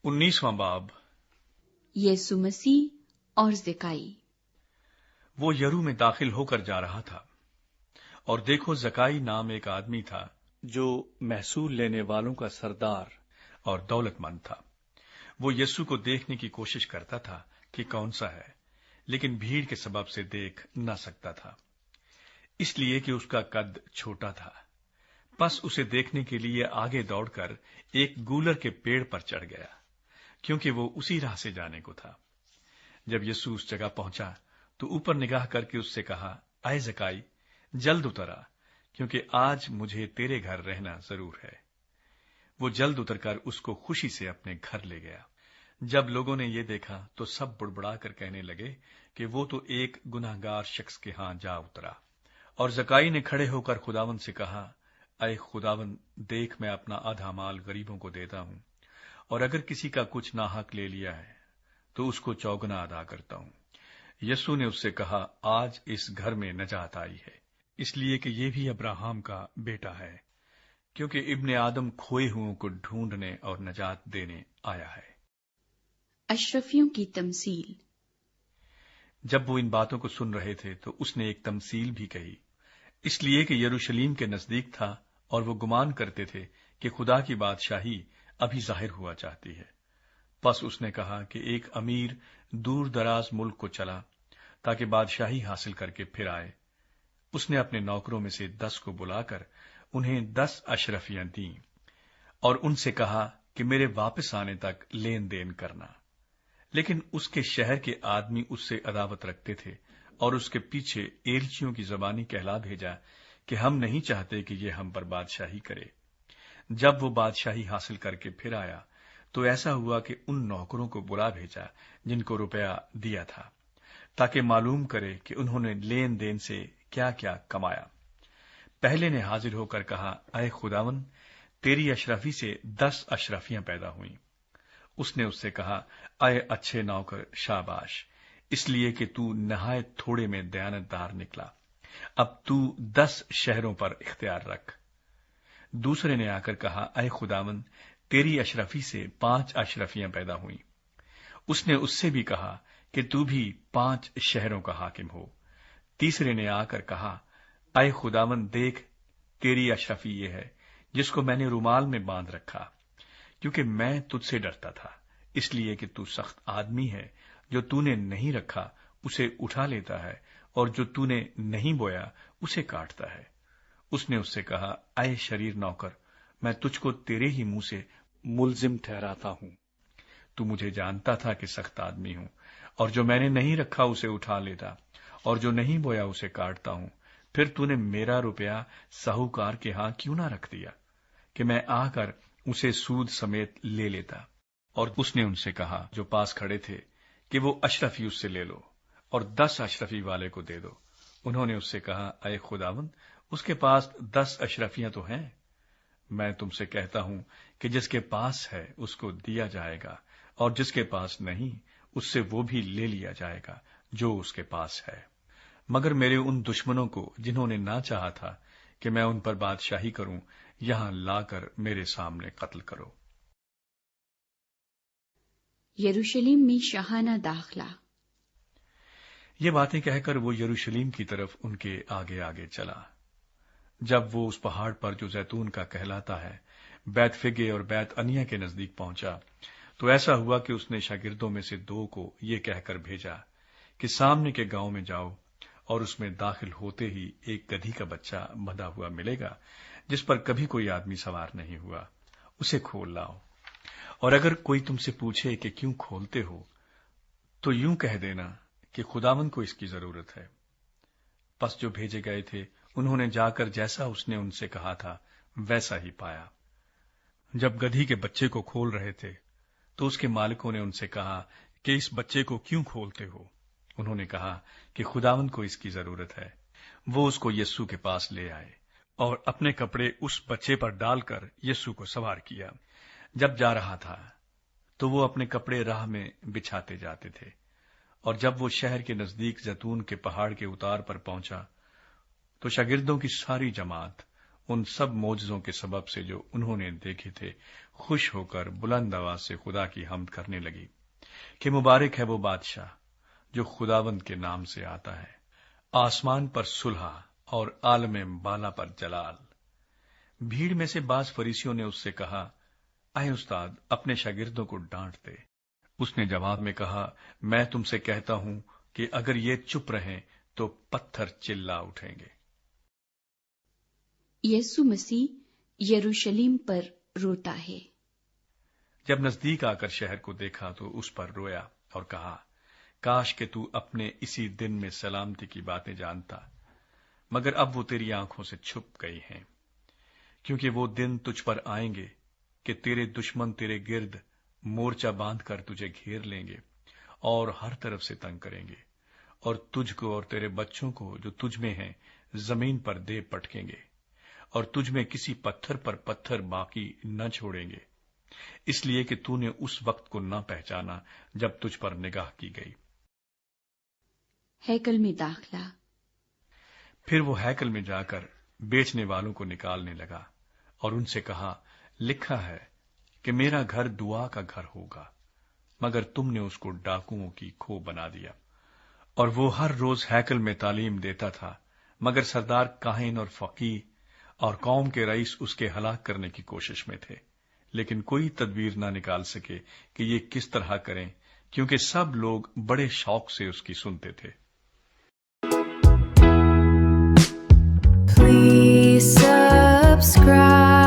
19वां बाब। यीशु मसीह और ज़काई। वो यरू में दाखिल होकर जा रहा था, और देखो, ज़काई नाम एक आदमी था जो महसूल लेने वालों का सरदार और दौलतमंद था। वो यीशु को देखने की कोशिश करता था कि कौन सा है, लेकिन भीड़ के सबब से देख न सकता था, इसलिए कि उसका कद छोटा था। बस उसे देखने के लिए आगे दौड़कर एक गूलर के पेड़ पर चढ़ गया, क्योंकि वो उसी राह से जाने को था। जब यीशु उस जगह पहुंचा तो ऊपर निगाह करके उससे कहा, आए ज़काई, जल्द उतर आ, क्योंकि आज मुझे तेरे घर रहना जरूर है। वो जल्द उतरकर उसको खुशी से अपने घर ले गया। जब लोगों ने ये देखा तो सब बुड़बुड़ा कर कहने लगे कि वो तो एक गुनाहगार शख्स के हां जा उतरा। और ज़काई ने खड़े होकर खुदावंद से कहा, अय खुदावंद, देख, मैं अपना आधा माल गरीबों को देता हूं, और अगर किसी का कुछ नाहक ले लिया है तो उसको चौगुना अदा करता हूं। यीशु ने उससे कहा, आज इस घर में नजात आई है, इसलिए कि ये भी अब्राहम का बेटा है, क्योंकि इब्ने आदम खोए हुओं को ढूंढने और नजात देने आया है। अशरफियों की तमसील। जब वो इन बातों को सुन रहे थे तो उसने एक तमसील भी कही, इसलिए कि यरूशलेम के नजदीक था और वो गुमान करते थे कि खुदा की बादशाही अभी जाहिर हुआ चाहती है। बस उसने कहा कि एक अमीर दूर दराज मुल्क को चला ताकि बादशाही हासिल करके फिर आए। उसने अपने नौकरों में से 10 को बुलाकर उन्हें 10 अशरफियां दी और उनसे कहा कि मेरे वापस आने तक लेन देन करना। लेकिन उसके शहर के आदमी उससे अदावत रखते थे और उसके पीछे एलचियों की जबानी कहला भेजा कि हम नहीं चाहते कि ये हम पर बादशाही करे। जब वो बादशाही हासिल करके फिर आया तो ऐसा हुआ कि उन नौकरों को बुला भेजा जिनको रुपया दिया था, ताकि मालूम करे कि उन्होंने लेन देन से क्या क्या कमाया। पहले ने हाजिर होकर कहा, अय खुदावन, तेरी अशरफी से 10 अशरफियां पैदा हुई। उसने उससे कहा, अय अच्छे नौकर, शाबाश, इसलिए कि तू नहायत थोड़े में दयानतदार निकला। अब तू 10 शहरों पर इख्तियार रख। दूसरे ने आकर कहा, अय खुदावन, तेरी अशरफी से 5 अशरफियां पैदा हुई। उसने उससे भी कहा कि तू भी 5 शहरों का हाकिम हो। तीसरे ने आकर कहा, अय खुदावन, देख, तेरी अशरफी ये है जिसको मैंने रुमाल में बांध रखा, क्योंकि मैं तुझसे डरता था, इसलिए कि तू सख्त आदमी है। जो तूने नहीं रखा उसे उठा लेता है, और जो तूने नहीं बोया उसे काटता है। उसने उससे कहा, अय शरीर नौकर, मैं तुझको तेरे ही मुंह से मुल्जिम ठहराता हूं। तू मुझे जानता था कि सख्त आदमी हूं, और जो मैंने नहीं रखा उसे उठा लेता, और जो नहीं बोया उसे काटता हूं। फिर तूने मेरा रुपया साहूकार के हां क्यों ना रख दिया कि मैं आकर उसे सूद समेत ले लेता। और उसने उनसे कहा जो पास खड़े थे कि वो अशरफी उससे ले लो और 10 अशरफी वाले को दे दो। उन्होंने उससे कहा, अय खुदावंद, उसके पास 10 अशरफियां तो हैं। मैं तुमसे कहता हूं कि जिसके पास है उसको दिया जाएगा, और जिसके पास नहीं उससे वो भी ले लिया जाएगा जो उसके पास है। मगर मेरे उन दुश्मनों को जिन्होंने ना चाहा था कि मैं उन पर बादशाही करूं, यहां लाकर मेरे सामने कत्ल करो। यरूशलेम में शाहाना दाखला। ये बातें कहकर वो यरूशलेम की तरफ उनके आगे आगे चला। जब वो उस पहाड़ पर जो जैतून का कहलाता है, बैतफिगे और बैत अनिया के नजदीक पहुंचा, तो ऐसा हुआ कि उसने शागिर्दों में से 2 को ये कहकर भेजा कि सामने के गांव में जाओ, और उसमें दाखिल होते ही एक गधी का बच्चा बंधा हुआ मिलेगा जिस पर कभी कोई आदमी सवार नहीं हुआ, उसे खोल लाओ। और अगर कोई तुमसे पूछे कि क्यों खोलते हो, तो यूं कह देना कि खुदावंद को इसकी जरूरत है। बस जो भेजे गए थे उन्होंने जाकर जैसा उसने उनसे कहा था वैसा ही पाया। जब गधी के बच्चे को खोल रहे थे तो उसके मालिकों ने उनसे कहा कि इस बच्चे को क्यों खोलते हो? उन्होंने कहा कि खुदावंद को इसकी जरूरत है। वो उसको यीशु के पास ले आए और अपने कपड़े उस बच्चे पर डालकर यीशु को सवार किया। जब जा रहा था तो वो अपने कपड़े राह में बिछाते जाते थे, और जब वो शहर के नजदीक जैतून के पहाड़ के उतार पर पहुंचा तो शागिर्दों की सारी जमात उन सब मौजज़ों के सबब से जो उन्होंने देखे थे خوش ہو کر بلند آواز سے خدا کی حمد کرنے لگی کہ مبارک ہے وہ بادشاہ جو خداوند کے نام سے آتا ہے، آسمان پر صلح اور عالم بالا پر جلال۔ بھیڑ میں سے بعض فریسیوں نے اس سے کہا، اے استاد، اپنے شاگردوں کو ڈانٹ دے۔ اس نے جواب میں کہا، میں تم سے کہتا ہوں کہ اگر یہ چپ رہیں تو پتھر چلا اٹھیں گے۔ یسوع مسیح یروشلم پر روتا ہے۔ جب نزدیک آ کر شہر کو دیکھا تو اس پر رویا اور کہا، کاش کہ تو اپنے اسی دن میں سلامتی کی باتیں جانتا، مگر اب وہ تیری آنکھوں سے چھپ گئی ہیں، کیونکہ وہ دن تجھ پر آئیں گے کہ تیرے دشمن تیرے گرد مورچہ باندھ کر تجھے گھیر لیں گے اور ہر طرف سے تنگ کریں گے، اور تجھ کو اور تیرے بچوں کو جو تجھ میں ہیں زمین پر دے پٹکیں گے، اور تجھ میں کسی پتھر پر پتھر باقی نہ چھوڑیں گے، اس لیے کہ تو نے اس وقت کو نہ پہچانا جب تجھ پر نگاہ کی گئی۔ ہیکل میں داخلہ۔ پھر وہ ہیکل میں جا کر بیچنے والوں کو نکالنے لگا اور ان سے کہا، لکھا ہے کہ میرا گھر دعا کا گھر ہوگا، مگر تم نے اس کو ڈاکوؤں کی کھو بنا دیا۔ اور وہ ہر روز ہیکل میں تعلیم دیتا تھا، مگر سردار کاہن اور فقیہ اور قوم کے رئیس اس کے ہلاک کرنے کی کوشش میں تھے، لیکن کوئی تدبیر نہ نکال سکے کہ یہ کس طرح کریں، کیونکہ سب لوگ بڑے شوق سے اس کی سنتے تھے۔ Please subscribe.